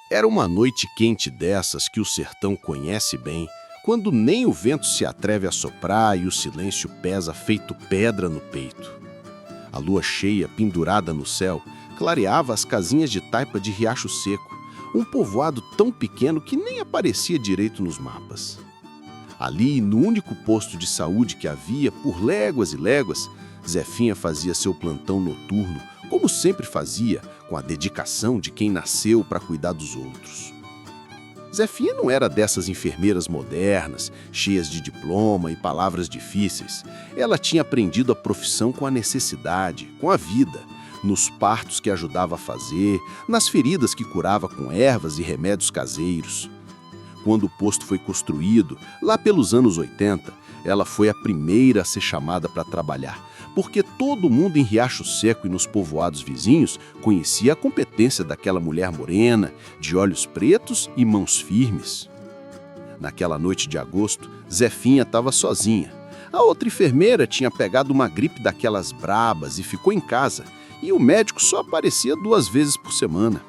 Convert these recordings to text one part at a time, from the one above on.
Era uma noite quente dessas que o sertão conhece bem, quando nem o vento se atreve a soprar e o silêncio pesa feito pedra no peito. A lua cheia, pendurada no céu, clareava as casinhas de taipa de Riacho Seco, um povoado tão pequeno que nem aparecia direito nos mapas. Ali, no único posto de saúde que havia, por léguas e léguas, Zefinha fazia seu plantão noturno, como sempre fazia, com a dedicação de quem nasceu para cuidar dos outros. Zefinha não era dessas enfermeiras modernas, cheias de diploma e palavras difíceis. Ela tinha aprendido a profissão com a necessidade, com a vida, nos partos que ajudava a fazer, nas feridas que curava com ervas e remédios caseiros. Quando o posto foi construído, lá pelos anos 80, ela foi a primeira a ser chamada para trabalhar, porque todo mundo em Riacho Seco e nos povoados vizinhos conhecia a competência daquela mulher morena, de olhos pretos e mãos firmes. Naquela noite de agosto, Zefinha estava sozinha. A outra enfermeira tinha pegado uma gripe daquelas brabas e ficou em casa, e o médico só aparecia 2 vezes por semana.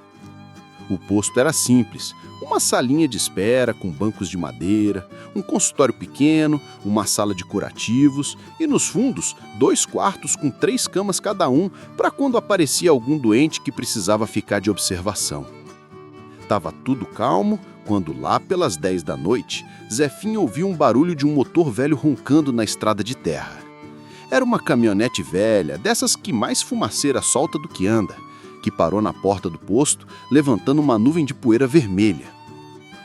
O posto era simples, uma salinha de espera com bancos de madeira, um consultório pequeno, uma sala de curativos e, nos fundos, 2 quartos com 3 camas cada um para quando aparecia algum doente que precisava ficar de observação. Tava tudo calmo quando, lá pelas 10 da noite, Zefinha ouviu um barulho de um motor velho roncando na estrada de terra. Era uma caminhonete velha, dessas que mais fumaceira solta do que anda, que parou na porta do posto, levantando uma nuvem de poeira vermelha.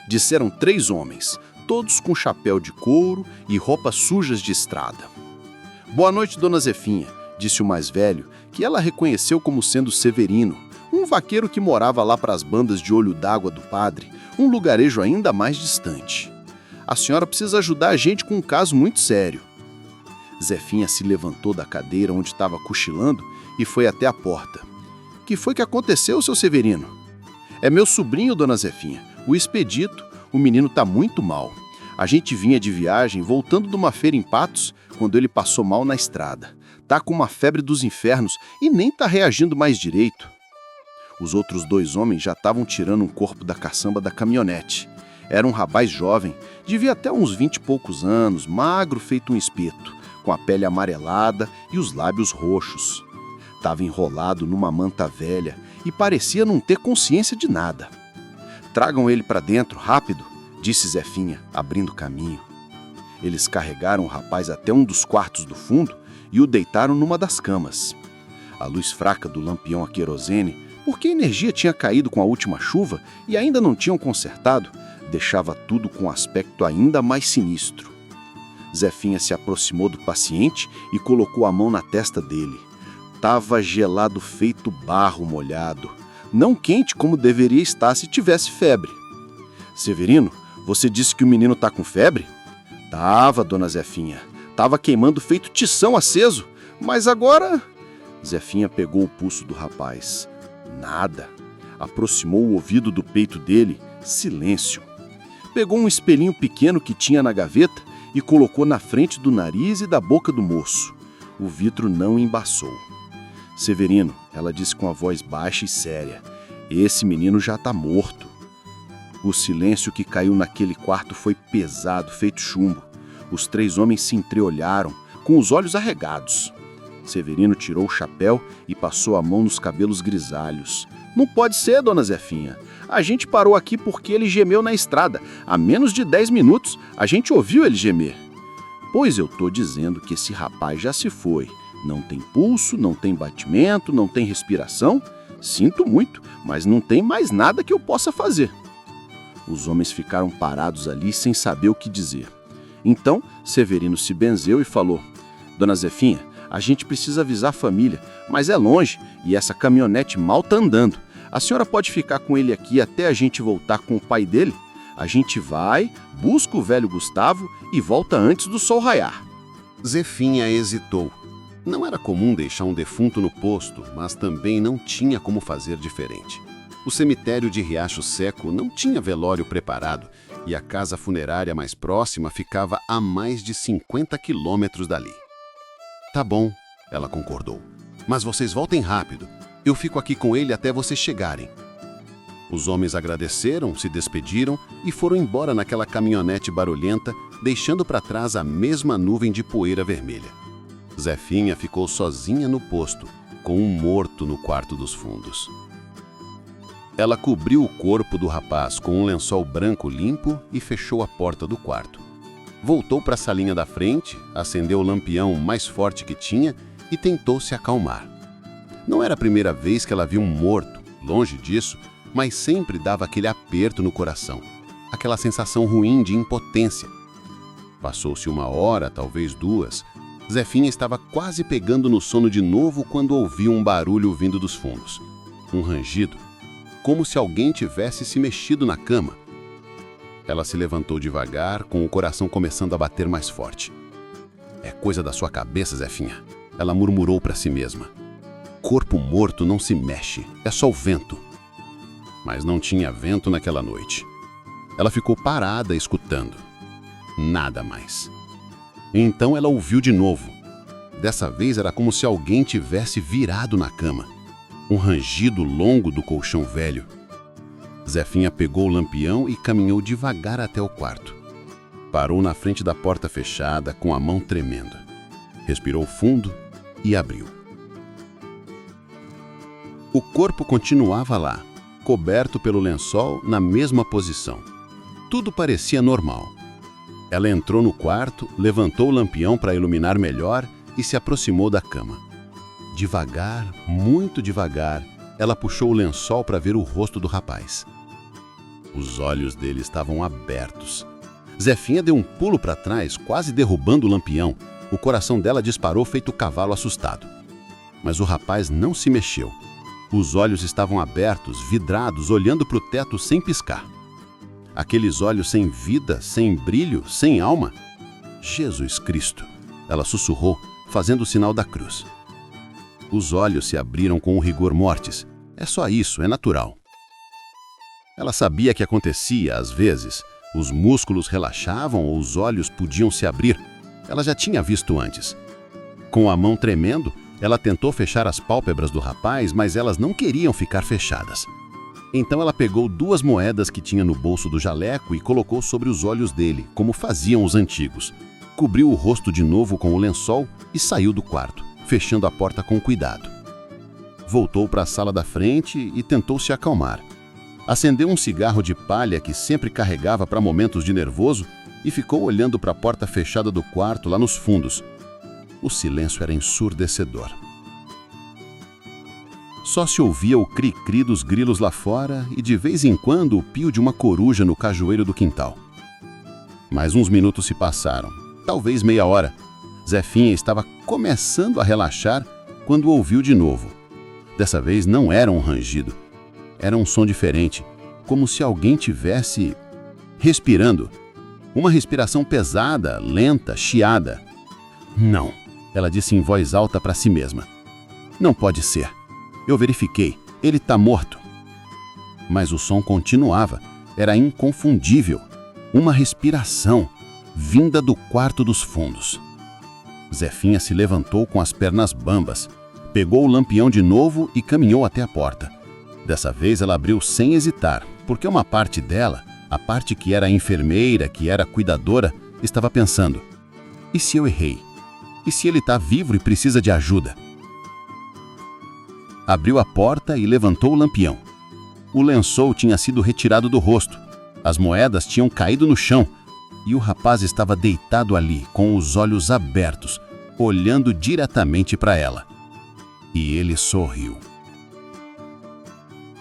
Disseram 3 homens, todos com chapéu de couro e roupas sujas de estrada. "Boa noite, dona Zefinha", disse o mais velho, que ela reconheceu como sendo Severino, um vaqueiro que morava lá para as bandas de Olho d'Água do Padre, um lugarejo ainda mais distante. "A senhora precisa ajudar a gente com um caso muito sério." Zefinha se levantou da cadeira onde estava cochilando e foi até a porta. "Que foi que aconteceu, seu Severino?" "É meu sobrinho, dona Zefinha, o Expedito. O menino tá muito mal. A gente vinha de viagem, voltando de uma feira em Patos, quando ele passou mal na estrada. Tá com uma febre dos infernos e nem tá reagindo mais direito." Os outros 2 homens já estavam tirando um corpo da caçamba da caminhonete. Era um rapaz jovem, devia até uns 20 e poucos anos, magro feito um espeto, com a pele amarelada e os lábios roxos. Estava enrolado numa manta velha e parecia não ter consciência de nada. "Tragam ele para dentro, rápido", disse Zefinha, abrindo caminho. Eles carregaram o rapaz até um dos quartos do fundo e o deitaram numa das camas. A luz fraca do lampião a querosene, porque a energia tinha caído com a última chuva e ainda não tinham consertado, deixava tudo com um aspecto ainda mais sinistro. Zefinha se aproximou do paciente e colocou a mão na testa dele. Tava gelado feito barro molhado, não quente como deveria estar se tivesse febre. "Severino, você disse que o menino tá com febre?" "Tava, dona Zefinha. Tava queimando feito tição aceso, mas agora..." Zefinha pegou o pulso do rapaz. Nada. Aproximou o ouvido do peito dele. Silêncio. Pegou um espelhinho pequeno que tinha na gaveta e colocou na frente do nariz e da boca do moço. O vidro não embaçou. "Severino", ela disse com a voz baixa e séria, "esse menino já está morto." O silêncio que caiu naquele quarto foi pesado, feito chumbo. Os 3 homens se entreolharam, com os olhos arregados. Severino tirou o chapéu e passou a mão nos cabelos grisalhos. "Não pode ser, dona Zefinha. A gente parou aqui porque ele gemeu na estrada. Há menos de 10 minutos, a gente ouviu ele gemer." "Pois eu tô dizendo que esse rapaz já se foi. Não tem pulso, não tem batimento, não tem respiração. Sinto muito, mas não tem mais nada que eu possa fazer." Os homens ficaram parados ali sem saber o que dizer. Então, Severino se benzeu e falou: "Dona Zefinha, a gente precisa avisar a família, mas é longe e essa caminhonete mal tá andando. A senhora pode ficar com ele aqui até a gente voltar com o pai dele? A gente vai, busca o velho Gustavo e volta antes do sol raiar." Zefinha hesitou. Não era comum deixar um defunto no posto, mas também não tinha como fazer diferente. O cemitério de Riacho Seco não tinha velório preparado e a casa funerária mais próxima ficava a mais de 50 quilômetros dali. "Tá bom", ela concordou. "Mas vocês voltem rápido. Eu fico aqui com ele até vocês chegarem." Os homens agradeceram, se despediram e foram embora naquela caminhonete barulhenta, deixando para trás a mesma nuvem de poeira vermelha. Zefinha ficou sozinha no posto, com um morto no quarto dos fundos. Ela cobriu o corpo do rapaz com um lençol branco limpo e fechou a porta do quarto. Voltou para a salinha da frente, acendeu o lampião mais forte que tinha e tentou se acalmar. Não era a primeira vez que ela viu um morto, longe disso, mas sempre dava aquele aperto no coração, aquela sensação ruim de impotência. Passou-se 1 hora, talvez 2. Zefinha estava quase pegando no sono de novo quando ouviu um barulho vindo dos fundos. Um rangido, como se alguém tivesse se mexido na cama. Ela se levantou devagar, com o coração começando a bater mais forte. É coisa da sua cabeça, Zefinha, ela murmurou para si mesma. Corpo morto não se mexe, é só o vento. Mas não tinha vento naquela noite. Ela ficou parada escutando. Nada mais. Então ela ouviu de novo. Dessa vez era como se alguém tivesse virado na cama. Um rangido longo do colchão velho. Zefinha pegou o lampião e caminhou devagar até o quarto. Parou na frente da porta fechada, com a mão tremendo. Respirou fundo e abriu. O corpo continuava lá, coberto pelo lençol na mesma posição. Tudo parecia normal. Ela entrou no quarto, levantou o lampião para iluminar melhor e se aproximou da cama. Devagar, muito devagar, ela puxou o lençol para ver o rosto do rapaz. Os olhos dele estavam abertos. Zefinha deu um pulo para trás, quase derrubando o lampião. O coração dela disparou feito cavalo assustado. Mas o rapaz não se mexeu. Os olhos estavam abertos, vidrados, olhando para o teto sem piscar. Aqueles olhos sem vida, sem brilho, sem alma. Jesus Cristo! Ela sussurrou, fazendo o sinal da cruz. Os olhos se abriram com o rigor mortis. É só isso, é natural. Ela sabia que acontecia, às vezes. Os músculos relaxavam ou os olhos podiam se abrir. Ela já tinha visto antes. Com a mão tremendo, ela tentou fechar as pálpebras do rapaz, mas elas não queriam ficar fechadas. Então ela pegou 2 moedas que tinha no bolso do jaleco e colocou sobre os olhos dele, como faziam os antigos. Cobriu o rosto de novo com o lençol e saiu do quarto, fechando a porta com cuidado. Voltou para a sala da frente e tentou se acalmar. Acendeu um cigarro de palha que sempre carregava para momentos de nervoso e ficou olhando para a porta fechada do quarto lá nos fundos. O silêncio era ensurdecedor. Só se ouvia o cri-cri dos grilos lá fora e de vez em quando o pio de uma coruja no cajueiro do quintal. Mais uns minutos se passaram, talvez meia hora. Zefinha estava começando a relaxar quando ouviu de novo. Dessa vez não era um rangido. Era um som diferente, como se alguém tivesse respirando. Uma respiração pesada, lenta, chiada. Não, ela disse em voz alta para si mesma. Não pode ser. Eu verifiquei, ele está morto. Mas o som continuava, era inconfundível. Uma respiração, vinda do quarto dos fundos. Zefinha se levantou com as pernas bambas, pegou o lampião de novo e caminhou até a porta. Dessa vez ela abriu sem hesitar, porque uma parte dela, a parte que era enfermeira, que era cuidadora, estava pensando: e se eu errei? E se ele está vivo e precisa de ajuda? Abriu a porta e levantou o lampião. O lençol tinha sido retirado do rosto. As moedas tinham caído no chão. E o rapaz estava deitado ali, com os olhos abertos, olhando diretamente para ela. E ele sorriu.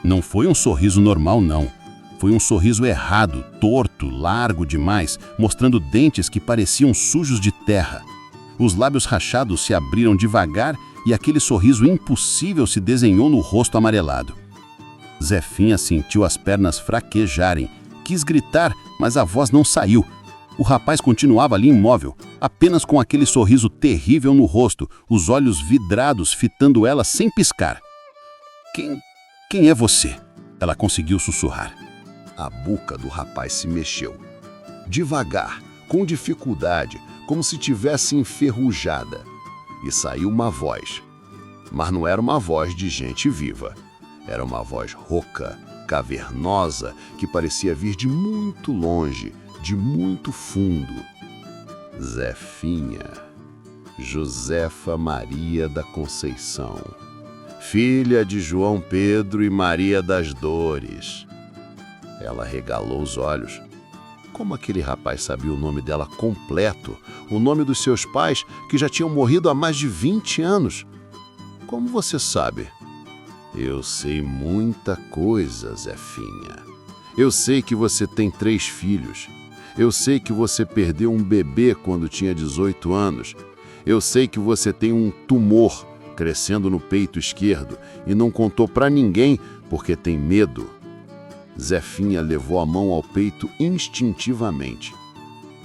Não foi um sorriso normal, não. Foi um sorriso errado, torto, largo demais, mostrando dentes que pareciam sujos de terra. Os lábios rachados se abriram devagar e aquele sorriso impossível se desenhou no rosto amarelado. Zefinha sentiu as pernas fraquejarem. Quis gritar, mas a voz não saiu. O rapaz continuava ali imóvel, apenas com aquele sorriso terrível no rosto, os olhos vidrados fitando ela sem piscar. Quem é você? Ela conseguiu sussurrar. A boca do rapaz se mexeu. Devagar, com dificuldade, como se tivesse enferrujada. E saiu uma voz. Mas não era uma voz de gente viva. Era uma voz rouca, cavernosa que parecia vir de muito longe, de muito fundo. Zefinha, Josefa Maria da Conceição, filha de João Pedro e Maria das Dores. Ela regalou os olhos. Como aquele rapaz sabia o nome dela completo, o nome dos seus pais, que já tinham morrido há mais de 20 anos? Como você sabe? Eu sei muita coisa, Zefinha. Eu sei que você tem 3 filhos. Eu sei que você perdeu um bebê quando tinha 18 anos. Eu sei que você tem um tumor crescendo no peito esquerdo e não contou pra ninguém porque tem medo. Zefinha levou a mão ao peito instintivamente.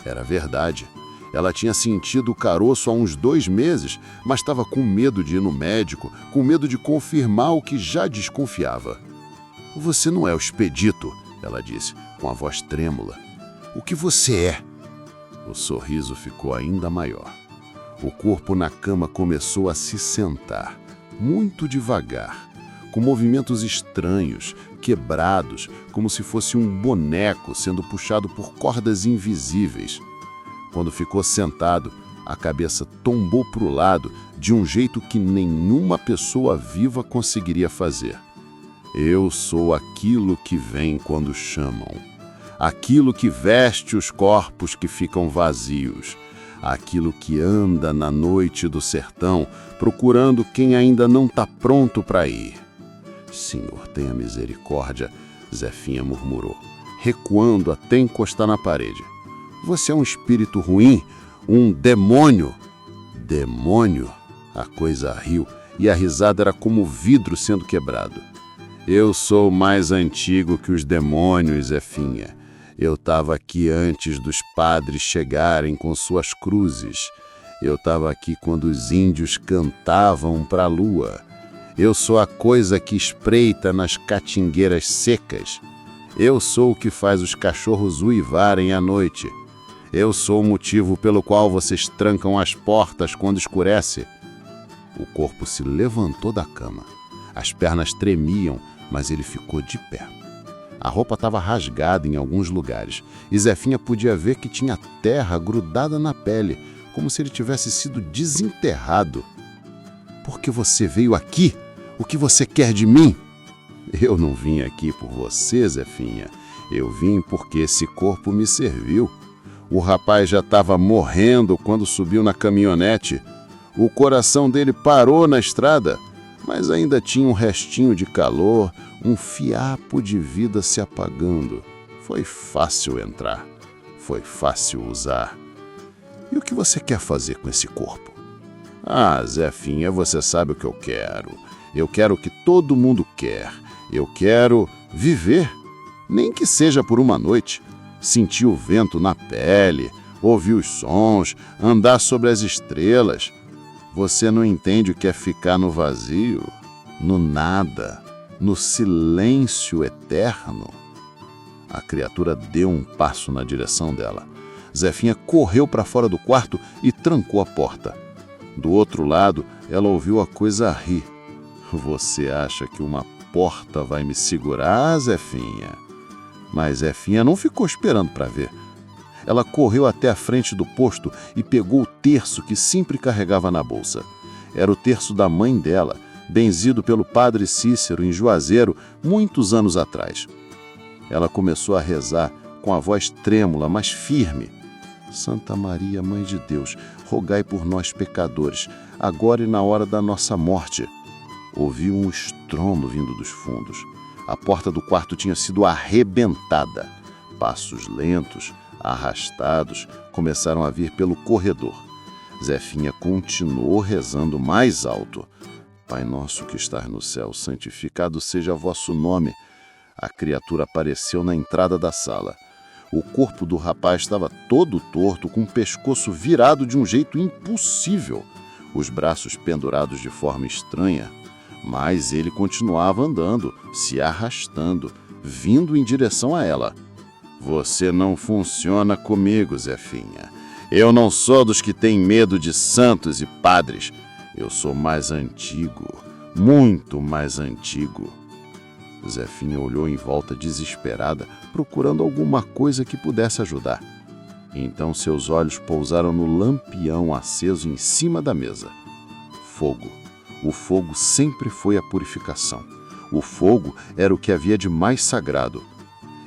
Era verdade. Ela tinha sentido o caroço há uns 2 meses, mas estava com medo de ir no médico, com medo de confirmar o que já desconfiava. Você não é o Expedito, ela disse, com a voz trêmula. O que você é? O sorriso ficou ainda maior. O corpo na cama começou a se sentar, muito devagar, com movimentos estranhos, quebrados, como se fosse um boneco sendo puxado por cordas invisíveis. Quando ficou sentado, a cabeça tombou para o lado de um jeito que nenhuma pessoa viva conseguiria fazer. Eu sou aquilo que vem quando chamam, aquilo que veste os corpos que ficam vazios, aquilo que anda na noite do sertão procurando quem ainda não está pronto para ir. Senhor, tenha misericórdia, Zefinha murmurou, recuando até encostar na parede. Você é um espírito ruim, um demônio. Demônio? A coisa riu, e a risada era como vidro sendo quebrado. Eu sou mais antigo que os demônios, Zefinha. Eu estava aqui antes dos padres chegarem com suas cruzes. Eu estava aqui quando os índios cantavam para a lua. Eu sou a coisa que espreita nas catingueiras secas. Eu sou o que faz os cachorros uivarem à noite. Eu sou o motivo pelo qual vocês trancam as portas quando escurece. O corpo se levantou da cama. As pernas tremiam, mas ele ficou de pé. A roupa estava rasgada em alguns lugares, e Zefinha podia ver que tinha terra grudada na pele, como se ele tivesse sido desenterrado. Por que você veio aqui? O que você quer de mim? Eu não vim aqui por você, Zefinha. Eu vim porque esse corpo me serviu. O rapaz já estava morrendo quando subiu na caminhonete. O coração dele parou na estrada, mas ainda tinha um restinho de calor, um fiapo de vida se apagando. Foi fácil entrar, foi fácil usar. E o que você quer fazer com esse corpo? Ah, Zefinha, você sabe o que eu quero. Eu quero o que todo mundo quer. Eu quero viver, nem que seja por uma noite. Sentir o vento na pele, ouvir os sons, andar sobre as estrelas. Você não entende o que é ficar no vazio, no nada, no silêncio eterno? A criatura deu um passo na direção dela. Zefinha correu para fora do quarto e trancou a porta. Do outro lado, ela ouviu a coisa rir. Você acha que uma porta vai me segurar, Zefinha? Mas Zefinha não ficou esperando para ver. Ela correu até a frente do posto e pegou o terço que sempre carregava na bolsa. Era o terço da mãe dela, benzido pelo padre Cícero em Juazeiro muitos anos atrás. Ela começou a rezar com a voz trêmula, mas firme. Santa Maria, Mãe de Deus, rogai por nós pecadores, agora e na hora da nossa morte. Ouviu um estrondo vindo dos fundos. A porta do quarto tinha sido arrebentada. Passos lentos, arrastados, começaram a vir pelo corredor. Zefinha continuou rezando mais alto. Pai nosso que estás no céu, santificado seja vosso nome. A criatura apareceu na entrada da sala. O corpo do rapaz estava todo torto, com o pescoço virado de um jeito impossível, os braços pendurados de forma estranha. Mas ele continuava andando, se arrastando, vindo em direção a ela. Você não funciona comigo, Zefinha. Eu não sou dos que têm medo de santos e padres. Eu sou mais antigo, muito mais antigo. Zefinha olhou em volta desesperada, procurando alguma coisa que pudesse ajudar. Então seus olhos pousaram no lampião aceso em cima da mesa. Fogo. O fogo sempre foi a purificação. O fogo era o que havia de mais sagrado.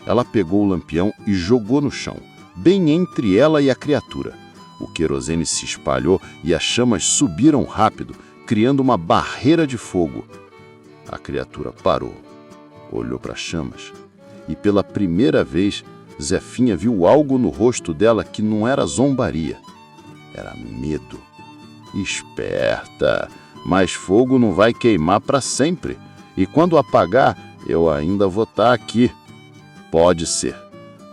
Ela pegou o lampião e jogou no chão, bem entre ela e a criatura. O querosene se espalhou e as chamas subiram rápido, criando uma barreira de fogo. A criatura parou, olhou para as chamas e, pela primeira vez, Zefinha viu algo no rosto dela que não era zombaria. Era medo. Esperta, mas fogo não vai queimar para sempre. E quando apagar, eu ainda vou estar aqui. Pode ser,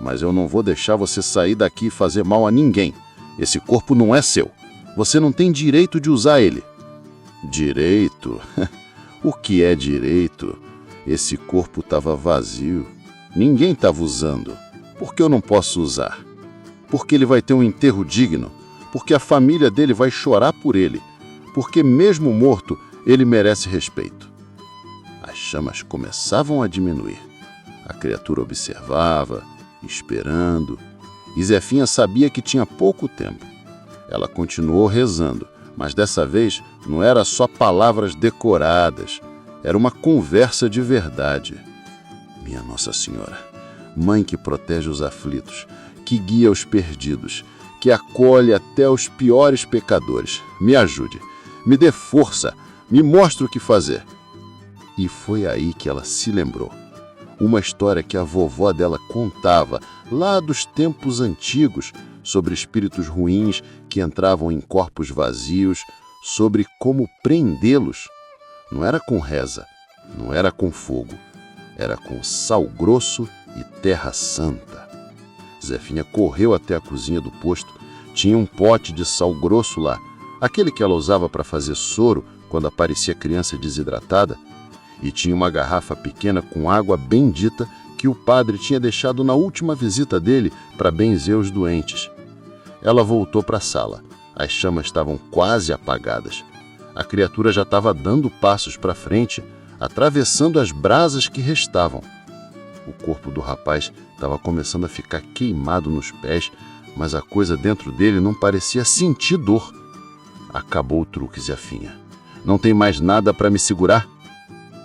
mas eu não vou deixar você sair daqui e fazer mal a ninguém. Esse corpo não é seu. Você não tem direito de usar ele. Direito? O que é direito? Esse corpo estava vazio. Ninguém estava usando. Por que eu não posso usar? Porque ele vai ter um enterro digno. Porque a família dele vai chorar por ele. Porque mesmo morto, ele merece respeito. As chamas começavam a diminuir. A criatura observava, esperando, e Zefinha sabia que tinha pouco tempo. Ela continuou rezando, mas dessa vez não era só palavras decoradas, era uma conversa de verdade. Minha Nossa Senhora, Mãe que protege os aflitos, que guia os perdidos, que acolhe até os piores pecadores, me ajude, me dê força, me mostre o que fazer. E foi aí que ela se lembrou. Uma história que a vovó dela contava lá dos tempos antigos sobre espíritos ruins que entravam em corpos vazios, sobre como prendê-los. Não era com reza, não era com fogo, era com sal grosso e terra santa. Zefinha correu até a cozinha do posto. Tinha um pote de sal grosso lá, aquele que ela usava para fazer soro quando aparecia criança desidratada. E tinha uma garrafa pequena com água bendita que o padre tinha deixado na última visita dele para benzer os doentes. Ela voltou para a sala. As chamas estavam quase apagadas. A criatura já estava dando passos para frente, atravessando as brasas que restavam. O corpo do rapaz estava começando a ficar queimado nos pés, mas a coisa dentro dele não parecia sentir dor. Acabou o truque, Zefinha. Não tem mais nada para me segurar?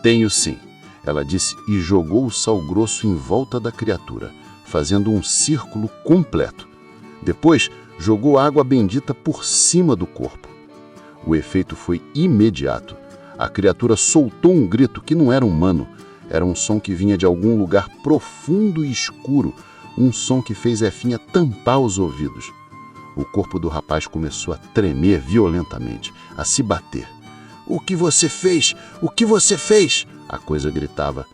Tenho sim, ela disse e jogou o sal grosso em volta da criatura, fazendo um círculo completo. Depois, jogou água bendita por cima do corpo. O efeito foi imediato. A criatura soltou um grito que não era humano. Era um som que vinha de algum lugar profundo e escuro, um som que fez Zefinha tampar os ouvidos. O corpo do rapaz começou a tremer violentamente, a se bater. "O que você fez? O que você fez?" a coisa gritava.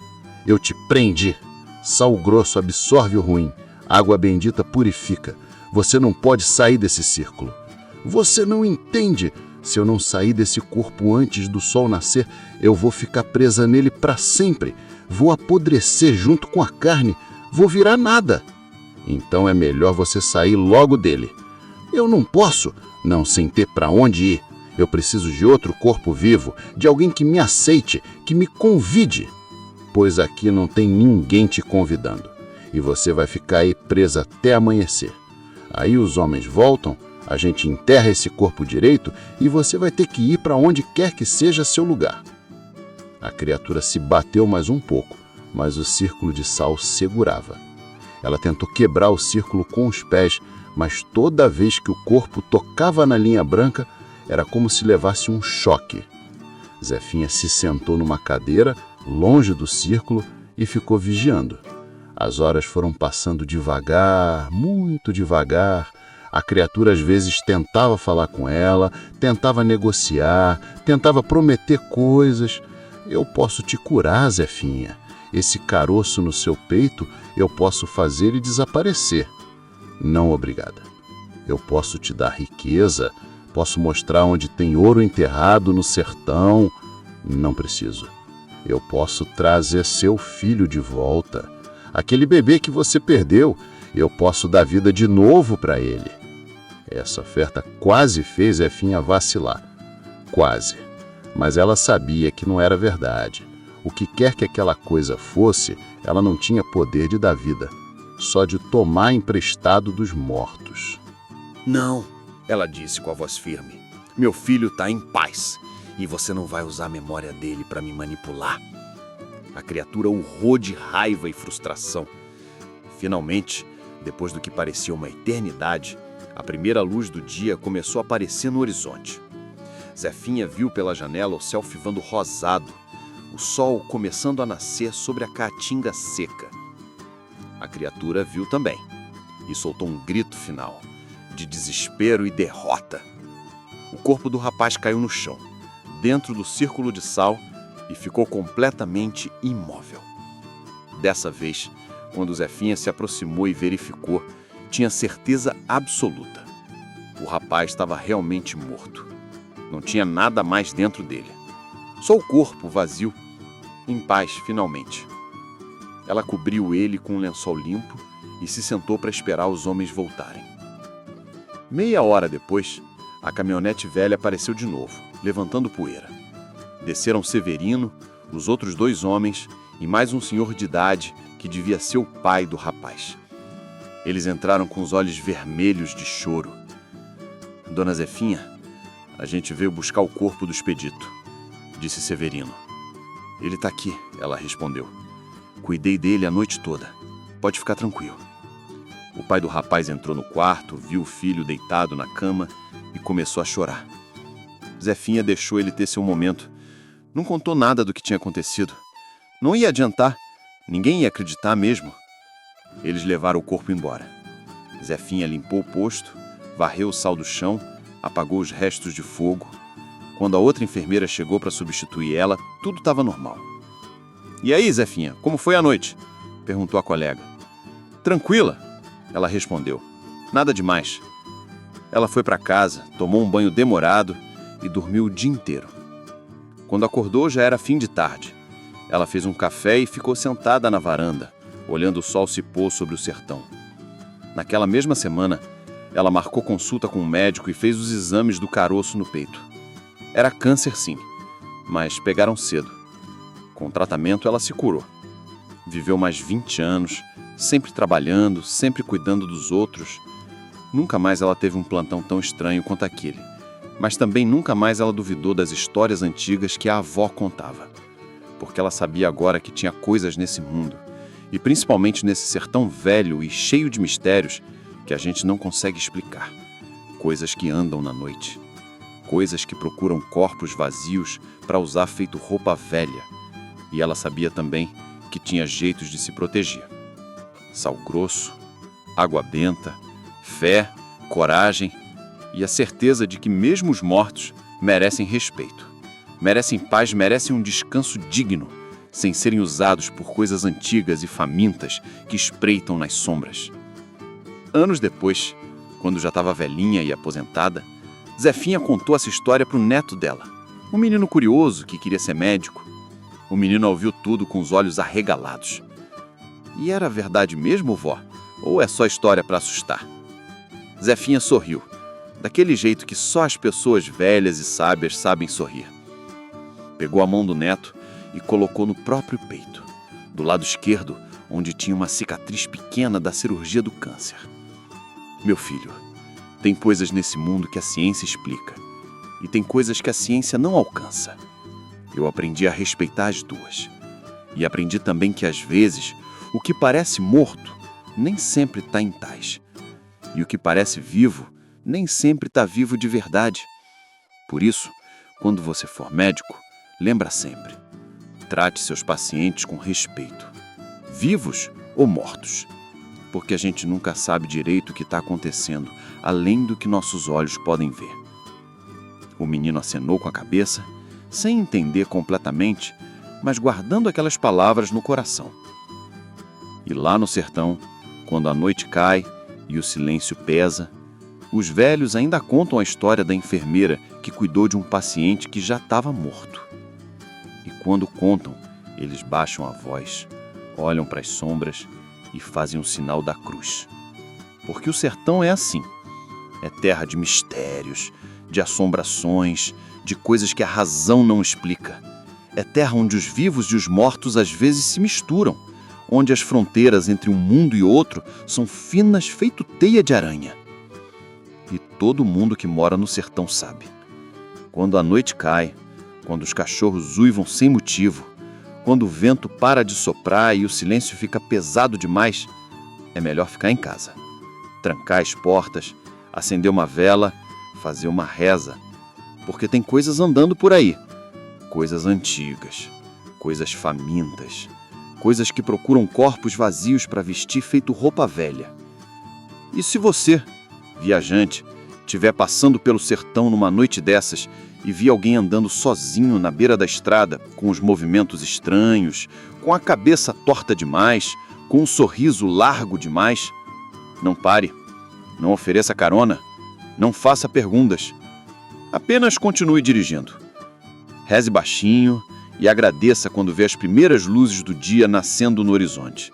"Eu te prendi. Sal grosso absorve o ruim. Água bendita purifica. Você não pode sair desse círculo. Você não entende. Se eu não sair desse corpo antes do sol nascer, eu vou ficar presa nele para sempre. Vou apodrecer junto com a carne. Vou virar nada. Então é melhor você sair logo dele." "Eu não posso." "Não, sem ter para onde ir. Eu preciso de outro corpo vivo, de alguém que me aceite, que me convide." "Pois aqui não tem ninguém te convidando. E você vai ficar aí presa até amanhecer. Aí os homens voltam, a gente enterra esse corpo direito e você vai ter que ir para onde quer que seja seu lugar." A criatura se bateu mais um pouco, mas o círculo de sal segurava. Ela tentou quebrar o círculo com os pés, mas toda vez que o corpo tocava na linha branca, era como se levasse um choque. Zefinha se sentou numa cadeira, longe do círculo, e ficou vigiando. As horas foram passando devagar, muito devagar. A criatura às vezes tentava falar com ela, tentava negociar, tentava prometer coisas. "Eu posso te curar, Zefinha. Esse caroço no seu peito eu posso fazer ele desaparecer." "Não, obrigada. Eu posso te dar riqueza, posso mostrar onde tem ouro enterrado no sertão." "Não preciso. Eu posso trazer seu filho de volta. Aquele bebê que você perdeu, eu posso dar vida de novo para ele." Essa oferta quase fez Zefinha vacilar. Quase. Mas ela sabia que não era verdade. O que quer que aquela coisa fosse, ela não tinha poder de dar vida, só de tomar emprestado dos mortos. Não, ela disse com a voz firme. Meu filho está em paz e você não vai usar a memória dele para me manipular. A criatura urrou de raiva e frustração. Finalmente, depois do que parecia uma eternidade, a primeira luz do dia começou a aparecer no horizonte. Zefinha viu pela janela o céu fivando rosado, o sol começando a nascer sobre a caatinga seca. A criatura viu também e soltou um grito final, de desespero e derrota. O corpo do rapaz caiu no chão, dentro do círculo de sal, e ficou completamente imóvel. Dessa vez, quando Zefinha se aproximou e verificou, tinha certeza absoluta. O rapaz estava realmente morto. Não tinha nada mais dentro dele. Só o corpo vazio, em paz finalmente. Ela cobriu ele com um lençol limpo e se sentou para esperar os homens voltarem. Meia hora depois, a caminhonete velha apareceu de novo, levantando poeira. Desceram Severino, os outros 2 homens e mais um senhor de idade que devia ser o pai do rapaz. Eles entraram com os olhos vermelhos de choro. Dona Zefinha, a gente veio buscar o corpo do Expedito, disse Severino. Ele está aqui, ela respondeu. Cuidei dele a noite toda. Pode ficar tranquilo. O pai do rapaz entrou no quarto, viu o filho deitado na cama e começou a chorar. Zefinha deixou ele ter seu momento. Não contou nada do que tinha acontecido. Não ia adiantar. Ninguém ia acreditar mesmo. Eles levaram o corpo embora. Zefinha limpou o posto, varreu o sal do chão, apagou os restos de fogo. Quando a outra enfermeira chegou para substituir ela, tudo estava normal. E aí, Zefinha, como foi a noite? Perguntou a colega. Tranquila, ela respondeu. Nada demais. Ela foi para casa, tomou um banho demorado e dormiu o dia inteiro. Quando acordou, já era fim de tarde. Ela fez um café e ficou sentada na varanda, olhando o sol se pôr sobre o sertão. Naquela mesma semana, ela marcou consulta com um médico e fez os exames do caroço no peito. Era câncer, sim, mas pegaram cedo. Com o tratamento, ela se curou. Viveu mais 20 anos, sempre trabalhando, sempre cuidando dos outros. Nunca mais ela teve um plantão tão estranho quanto aquele. Mas também nunca mais ela duvidou das histórias antigas que a avó contava. Porque ela sabia agora que tinha coisas nesse mundo, e principalmente nesse sertão velho e cheio de mistérios, que a gente não consegue explicar. Coisas que andam na noite. Coisas que procuram corpos vazios para usar feito roupa velha. E ela sabia também que tinha jeitos de se proteger. Sal grosso, água benta, fé, coragem e a certeza de que mesmo os mortos merecem respeito. Merecem paz, merecem um descanso digno, sem serem usados por coisas antigas e famintas que espreitam nas sombras. Anos depois, quando já estava velhinha e aposentada, Zefinha contou essa história para o neto dela, um menino curioso que queria ser médico. O menino ouviu tudo com os olhos arregalados. E era verdade mesmo, vó? Ou é só história para assustar? Zefinha sorriu, daquele jeito que só as pessoas velhas e sábias sabem sorrir. Pegou a mão do neto e colocou no próprio peito, do lado esquerdo, onde tinha uma cicatriz pequena da cirurgia do câncer. Meu filho, tem coisas nesse mundo que a ciência explica, e tem coisas que a ciência não alcança. Eu aprendi a respeitar as duas. E aprendi também que, às vezes, o que parece morto nem sempre está em paz. E o que parece vivo nem sempre está vivo de verdade. Por isso, quando você for médico, lembra sempre: trate seus pacientes com respeito, vivos ou mortos, porque a gente nunca sabe direito o que está acontecendo, além do que nossos olhos podem ver. O menino acenou com a cabeça, sem entender completamente, mas guardando aquelas palavras no coração. E lá no sertão, quando a noite cai e o silêncio pesa, os velhos ainda contam a história da enfermeira que cuidou de um paciente que já estava morto. E quando contam, eles baixam a voz, olham para as sombras e fazem o sinal da cruz. Porque o sertão é assim. É terra de mistérios, de assombrações, de coisas que a razão não explica. É terra onde os vivos e os mortos às vezes se misturam, onde as fronteiras entre um mundo e outro são finas feito teia de aranha. E todo mundo que mora no sertão sabe. Quando a noite cai, quando os cachorros uivam sem motivo, quando o vento para de soprar e o silêncio fica pesado demais, é melhor ficar em casa. Trancar as portas, acender uma vela, fazer uma reza, porque tem coisas andando por aí. Coisas antigas, coisas famintas, coisas que procuram corpos vazios para vestir feito roupa velha. E se você, viajante, estiver passando pelo sertão numa noite dessas e vir alguém andando sozinho na beira da estrada, com os movimentos estranhos, com a cabeça torta demais, com um sorriso largo demais, não pare, não ofereça carona, não faça perguntas. Apenas continue dirigindo. Reze baixinho e agradeça quando vê as primeiras luzes do dia nascendo no horizonte.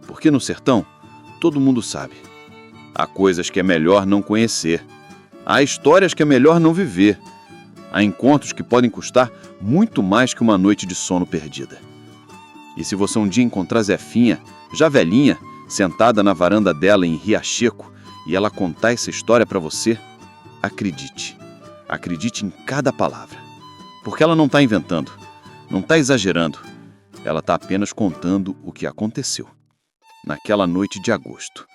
Porque no sertão, todo mundo sabe. Há coisas que é melhor não conhecer. Há histórias que é melhor não viver. Há encontros que podem custar muito mais que uma noite de sono perdida. E se você um dia encontrar Zefinha, já velhinha, sentada na varanda dela em Riacheco, e ela contar essa história para você, acredite. Acredite em cada palavra. Porque ela não está inventando, não está exagerando. Ela está apenas contando o que aconteceu. Naquela noite de agosto,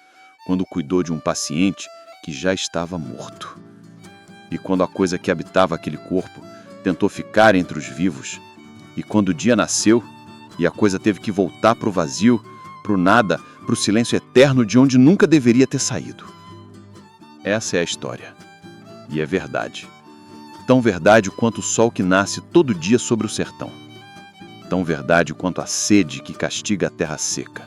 quando cuidou de um paciente que já estava morto. E quando a coisa que habitava aquele corpo tentou ficar entre os vivos. E quando o dia nasceu e a coisa teve que voltar para o vazio, para o nada, para o silêncio eterno de onde nunca deveria ter saído. Essa é a história. E é verdade. Tão verdade quanto o sol que nasce todo dia sobre o sertão. Tão verdade quanto a sede que castiga a terra seca.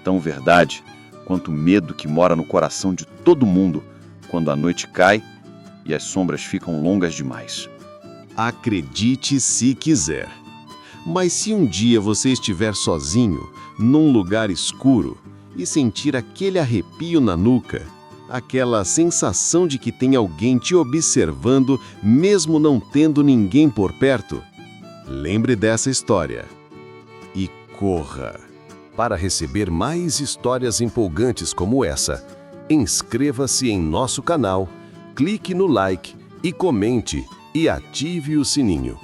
Tão verdade quanto o medo que mora no coração de todo mundo quando a noite cai e as sombras ficam longas demais. Acredite se quiser. Mas se um dia você estiver sozinho, num lugar escuro, e sentir aquele arrepio na nuca, aquela sensação de que tem alguém te observando, mesmo não tendo ninguém por perto, lembre dessa história e corra. Para receber mais histórias empolgantes como essa, inscreva-se em nosso canal, clique no like e comente e ative o sininho.